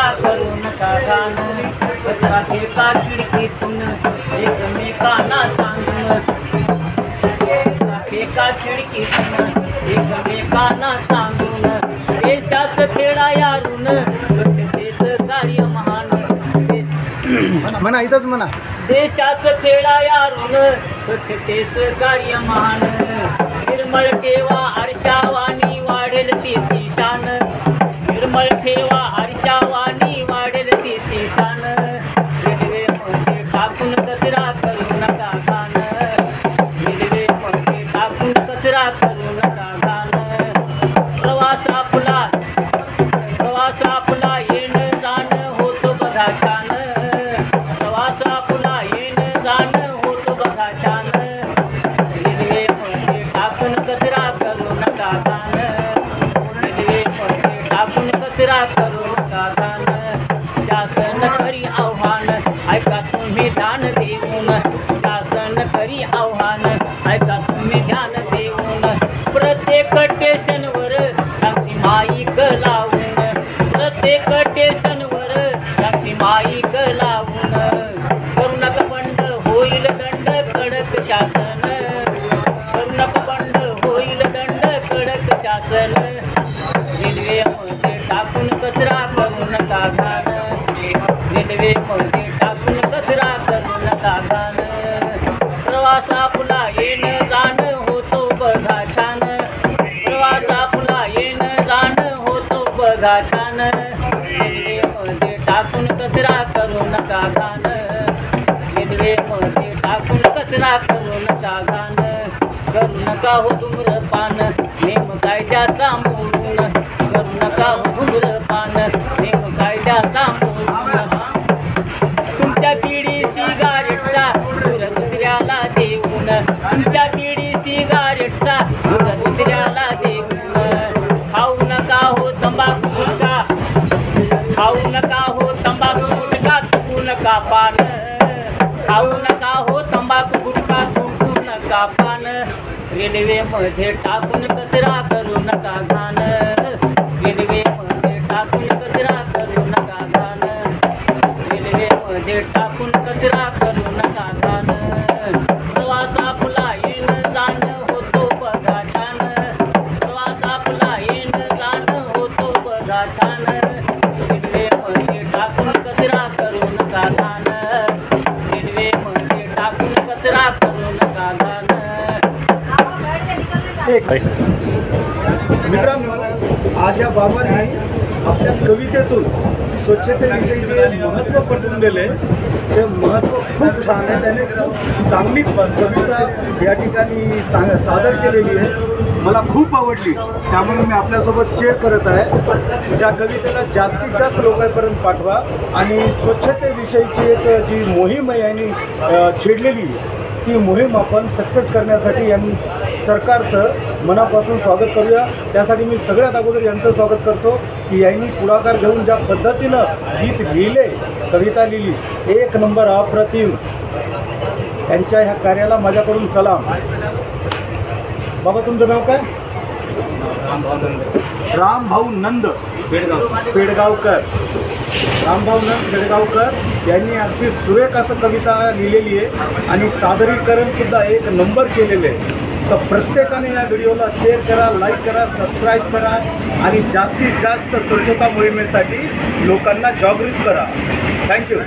कचरा करू नका घाण, कचरा फेका खिडकीतून एकमेकांना सांगून, कचरा फेका खिडकीतून एकमेकांना सांगून, देशाचं फेडा यारून स्वच्छतेचं कार्य महान, म्हणा इथंच म्हणा, देशाचं फेडा यारून स्वच्छतेचं कार्य महान, निर्मळ ठेवा आरशावानी वाढेल तिची शान, निर्मळ ठेवा आरशावानी वाढेल तिची शान, रेल्वेमध्ये टाकून कचरा करू नका घाण, रेल्वेमध्ये टाकून कचरा करू नका घाण, प्रवास आपला येणं जाणं होतं बघा छान, प्रवास आपला येणं जाणं होतं बघा छान, रेल्वेमध्ये टाकून कचरा करू नका घाण, रेल्वेमध्ये टाकून कचरा करू नका घाण, शासन करी आव्हान ऐका तुम्ही ध्यान देऊन, शासन करी आव्हान ऐका तुम्ही ध्यान देऊन, प्रत्येक स्टेशनवर सांगती माईक लावून, प्रत्येक स्टेशनवर सांगती माईक लावून, करू नका बंड होईल दंड कडक शासन, करू नका बंड होईल दंड कडक शासन, रेल्वेमध्ये टाकून कचरा करू नका घाण, रेल्वेमध्ये टाकून कचरा करू नका घाण, प्रवास आपला येणं जाणं होतो बघा छान, प्रवास आपला येणं जाणं होतो बघा छान, रेल्वेमध्ये टाकून कचरा करू नका घाण, रेल्वेमध्ये टाकून कचरा करू नका घाण, करू नका हो धूम्रपान नेम कायद्याचा मोडून, करू नका हो धूम्रपान नेम कायद्याचा मोडून, तुमच्या बीडी सिगारेटचा दूर दुसऱ्याला देऊन, तुमच्या बीडी सिगारेटचा दूर दुसऱ्याला देऊन, खाऊ नका हो तंबाखू गुटखा, खाऊ नका हो तंबाखू गुटखा थुंकू नका पान, खाऊ नका हो तंबाखू गुटखा थुंकू नका पान, रेल्वेमध्ये टाकून कचरा करू नका घाण, रेल्वेमध्ये टाकून कचरा करू नका घाण, रेल्वेमध्ये टाकून कचरा करू नका घाण, प्रवास आपला येणं जाणं होतो बघा छान, प्रवास आपला येणं जाणं होतो बघा छान, रेल्वेमध्ये टाकून कचरा करू नका घाण, रेल्वेमध्ये टाकून कचरा करू नका घाण. मित्रांनो, आज या बाबांनी आपल्या कवितेतून स्वच्छतेविषयी जे महत्त्व पटवून दिले ते महत्त्व खूप छान आहे. त्याने खूप चांगली कविता या ठिकाणी सादर केलेली आहे, मला खूप आवडली, त्यामुळे मी आपल्यासोबत शेअर करत आहे. ज्या कवितेला जास्तीत जास्त लोकांपर्यंत पाठवा आणि स्वच्छतेविषयीची एक जी मोहीम आहे यांनी छेडलेली ती मोहीम आपण सक्सेस करण्यासाठी यांनी सरकारचं मनापासून स्वागत करूया. त्यासाठी मी सगळ्यात अगोदर यांचं स्वागत करतो की यांनी पुढाकार घेऊन ज्या पद्धतीनं गीत लिहिले, कविता लिहिली, एक नंबर अप्रतिम. त्यांच्या ह्या कार्याला माझ्याकडून सलाम. बाबा तुमचं नाव काय? रामभाऊ नंद पेडगावकर. रामभाऊ नंद पेडगावकर यांनी अगदी सुरेख असं कविता लिहिलेली आहे आणि सादरीकरणसुद्धा एक नंबर केलेले आहे. तर प्रत्येकाने या व्हिडिओला शेअर करा, लाईक करा, सबस्क्राईब करा आणि जास्तीत जास्त स्वच्छता मोहिमेसाठी लोकांना जागृत करा. थँक्यू.